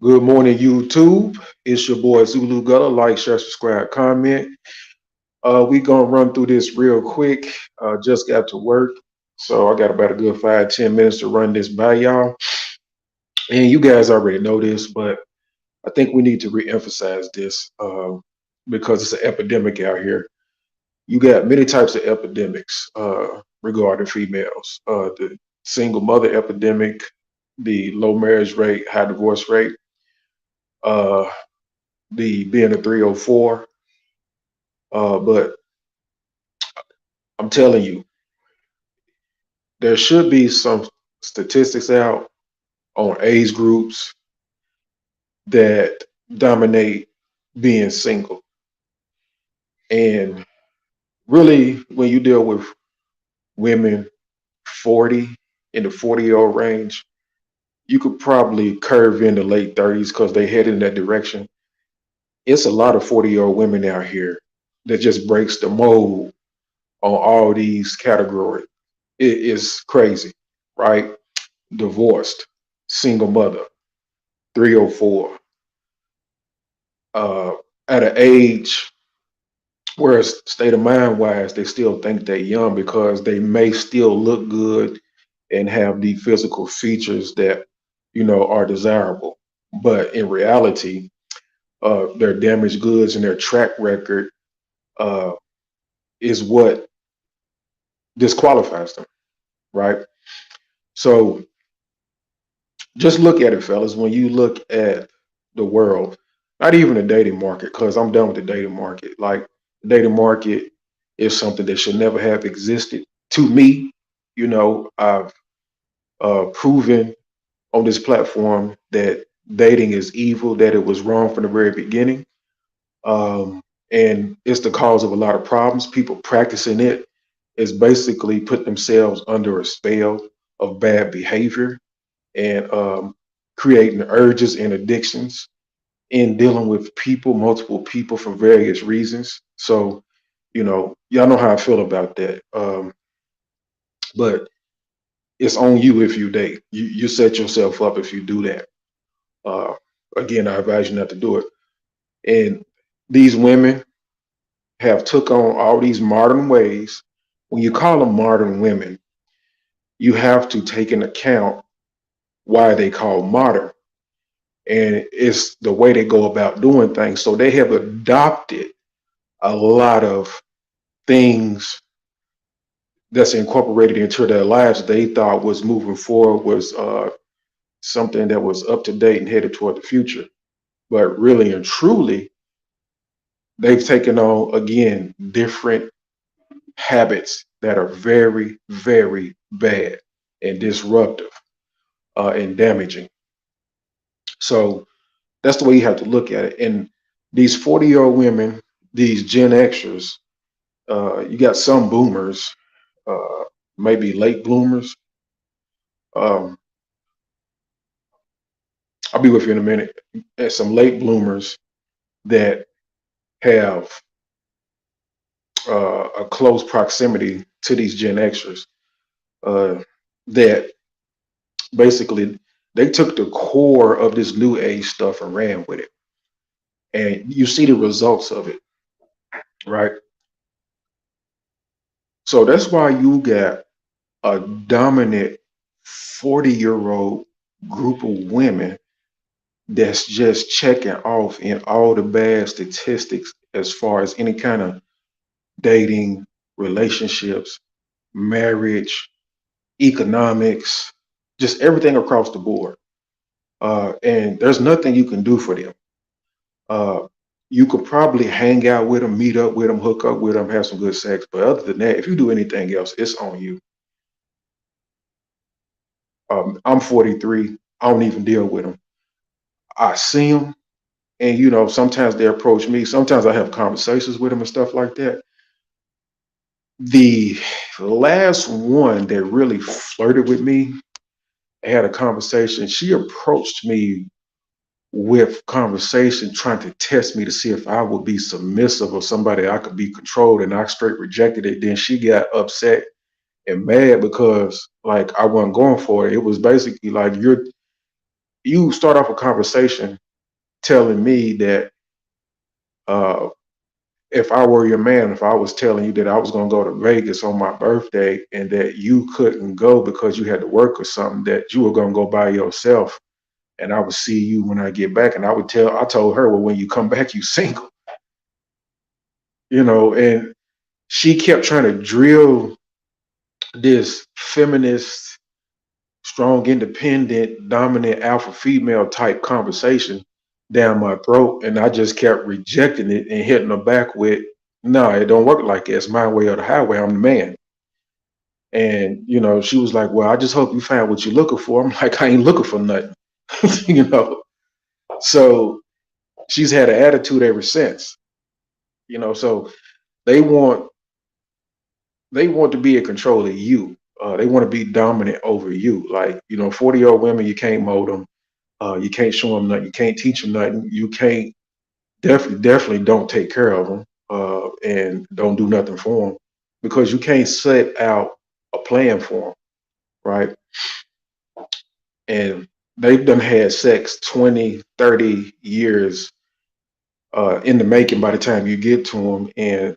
Good morning, YouTube. It's your boy Zulu Gutter. Like, share, subscribe, comment. We gonna run through this real quick. Just got to work, so I got about a good 5-10 minutes to run this by y'all. And you guys already know this, but I think we need to re-emphasize this because it's an epidemic out here. You got many types of epidemics regarding females. The single mother epidemic, the low marriage rate, high divorce rate, uh, the being a 304. But I'm telling you, there should be some statistics out on age groups that dominate being single. And really, when you deal with women 40 in the 40-year-old range, you could probably curve in the late 30s because they head in that direction. It's a lot of 40-year-old women out here that just breaks the mold on all these categories. It is crazy, right? Divorced, single mother, 304, uh, at an age where state of mind wise, they still think they're young because they may still look good and have the physical features that, are desirable. But in reality, their damaged goods and their track record uh, is what disqualifies them, right? So just look at it, fellas. When you look at the world, not even the dating market, because I'm done with the dating market. Like, the dating market is something that should never have existed. To me, I've proven on this platform that dating is evil, that it was wrong from the very beginning. And it's the cause of a lot of problems. People practicing it is basically put themselves under a spell of bad behavior and creating urges and addictions in dealing with people, multiple people for various reasons. So, y'all know how I feel about that. But it's on you if you date. You set yourself up if you do that. Uh, Again, I advise you not to do it. And these women have took on all these modern ways. When you call them modern women, you have to take into account why they call modern, and it's the way they go about doing things. So they have adopted a lot of things that's incorporated into their lives they thought was moving forward, was something that was up to date and headed toward the future. But really and truly, they've taken on, again, different habits that are very, very bad and disruptive and damaging. So that's the way you have to look at it. And these 40-year-old women, these Gen Xers, you got some boomers, uh, maybe late bloomers. Um, I'll be with you in a minute. And some late bloomers that have a close proximity to these Gen Xers uh, that basically they took the core of this new age stuff and ran with it. And you see the results of it, right? So that's why you got a dominant 40-year-old group of women that's just checking off in all the bad statistics as far as any kind of dating, relationships, marriage, economics, just everything across the board. And there's nothing you can do for them. Uh, you could probably hang out with them, meet up with them, hook up with them, have some good sex. But other than that, if you do anything else, it's on you. I'm 43. I don't even deal with them. I see them, and sometimes they approach me. Sometimes I have conversations with them and stuff like that. The last one that really flirted with me, I had a conversation. She approached me with conversation, trying to test me to see if I would be submissive or somebody I could be controlled, and I straight rejected it. Then she got upset and mad because like I wasn't going for it. It was basically like you start off a conversation telling me that uh, if I were your man, if I was telling you that I was going to go to Vegas on my birthday and that you couldn't go because you had to work or something, that you were going to go by yourself and I would see you when I get back. And I told her, well, when you come back, you single, and she kept trying to drill this feminist, strong, independent, dominant alpha female type conversation down my throat. And I just kept rejecting it and hitting her back with, no, it don't work like that. It's my way or the highway. I'm the man. And, she was like, well, I just hope you find what you're looking for. I'm like, I ain't looking for nothing, you know? So she's had an attitude ever since, so they want, they want to be in control of you. They want to be dominant over you. Like, 40-year-old women, you can't mold them. You can't show them nothing. You can't teach them nothing. You can't, definitely don't take care of them, and don't do nothing for them because you can't set out a plan for them, right? And they've done had sex 20, 30 years in the making by the time you get to them. And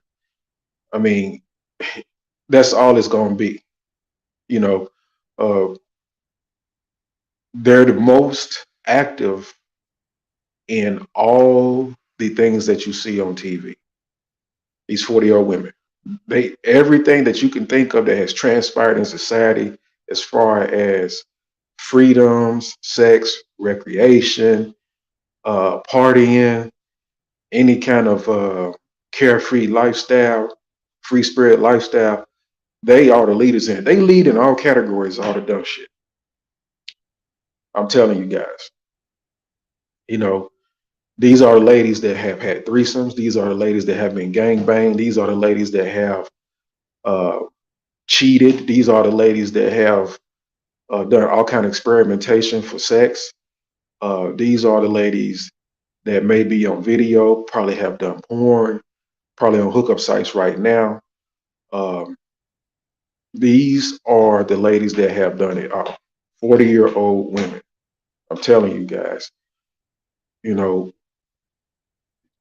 I mean, that's all it's going to be. You know, uh, they're the most active in all the things that you see on TV. These 40-year-old women, they everything that you can think of that has transpired in society as far as freedoms, sex, recreation, partying, any kind of carefree lifestyle, free spirit lifestyle, they are the leaders in it. They lead in all categories, all the dumb shit. I'm telling you guys, you know, these are ladies that have had threesomes. These are the ladies that have been gangbanged. These are the ladies that have uh, cheated. These are the ladies that have done all kind of experimentation for sex. These are the ladies that may be on video, probably have done porn, probably on hookup sites right now. Um, these are the ladies that have done it all. 40-year-old women. I'm telling you guys, you know,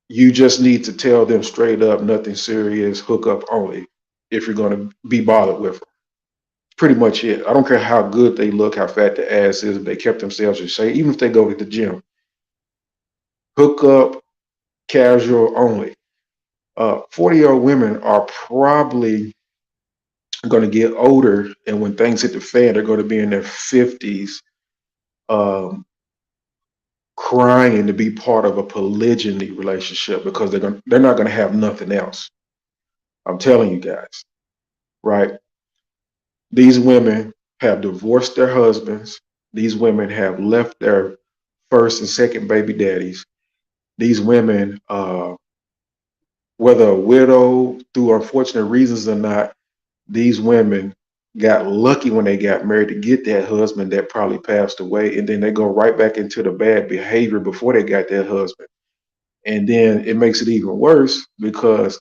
you just need to tell them straight up, nothing serious, hookup only, if you're going to be bothered with them. Pretty much it. I don't care how good they look, how fat the ass is, if they kept themselves in shape, even if they go to the gym. Hook up, casual only. 40-year-old women are probably going to get older, and when things hit the fan, they're going to be in their 50s, um, crying to be part of a polygyny relationship because they're not going to have nothing else. I'm telling you guys, right? These women have divorced their husbands. These women have left their first and second baby daddies. These women, whether a widow through unfortunate reasons or not, these women got lucky when they got married to get that husband that probably passed away, and then they go right back into the bad behavior before they got that husband. And then it makes it even worse because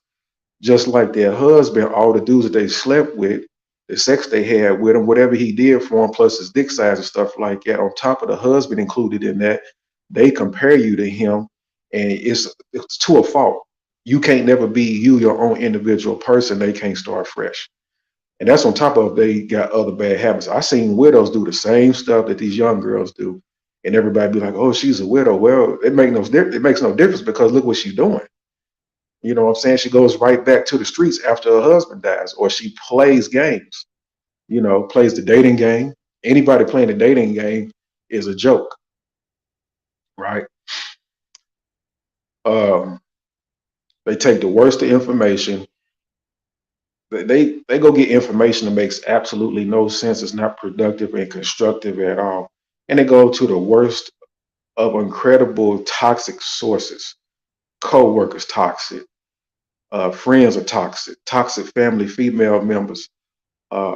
just like their husband, all the dudes that they slept with, the sex they had with him, whatever he did for him, plus his dick size and stuff like that, on top of the husband included in that, they compare you to him, and it's to a fault. You can't never be you, your own individual person. They can't start fresh. And that's on top of they got other bad habits. I seen widows do the same stuff that these young girls do. And everybody be like, oh, she's a widow. Well, it makes no difference because look what she's doing. You know what I'm saying? She goes right back to the streets after her husband dies, or she plays games, plays the dating game. Anybody playing the dating game is a joke, right? Um, they take the worst of information. They go get information that makes absolutely no sense. It's not productive and constructive at all. And they go to the worst of incredible toxic sources. Co-workers toxic, friends are toxic, toxic family, female members,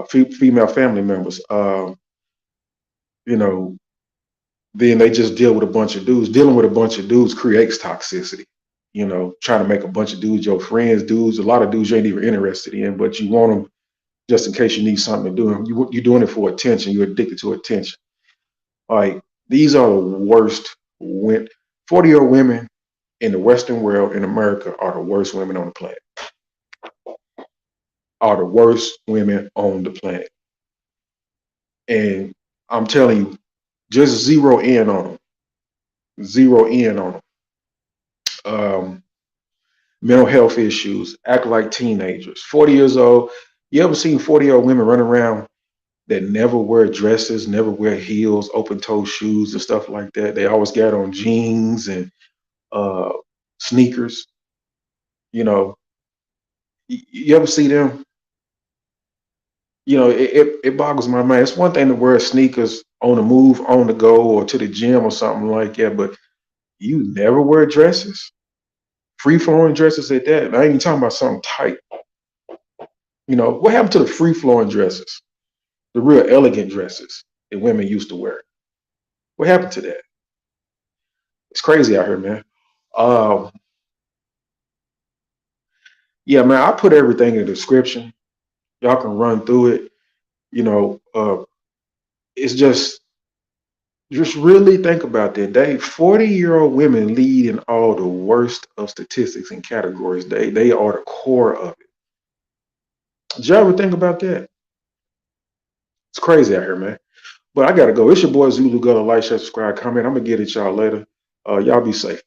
female family members. You know, then they just deal with a bunch of dudes. Dealing with a bunch of dudes creates toxicity. Trying to make a bunch of dudes your friends, dudes, a lot of dudes you ain't even interested in, but you want them just in case you need something to do. You're doing it for attention. You're addicted to attention. Like These are the worst. 40-year-old women in the Western world in America are the worst women on the planet. Are the worst women on the planet. And I'm telling you, just zero in on them. Zero in on them. Mental health issues, act like teenagers. 40 years old. You ever seen 40-year-old women run around that never wear dresses, never wear heels, open toe shoes and stuff like that? They always got on jeans and uh, sneakers. You know, you ever see them? It boggles my mind. It's one thing to wear sneakers on the move, on the go, or to the gym or something like that, but you never wear dresses, free flowing dresses at that. And I ain't even talking about something tight. What happened to the free flowing dresses, the real elegant dresses that women used to wear? What happened to that? It's crazy out here, man. Um, yeah, man, I put everything in the description. Y'all can run through it. You know, uh, it's just really think about that. 40-year-old women lead in all the worst of statistics and categories. They are the core of it. Did y'all ever think about that? It's crazy out here, man. But I gotta go. It's your boy Zulu. Go to like, share, subscribe, comment. I'm gonna get at y'all later. Y'all be safe.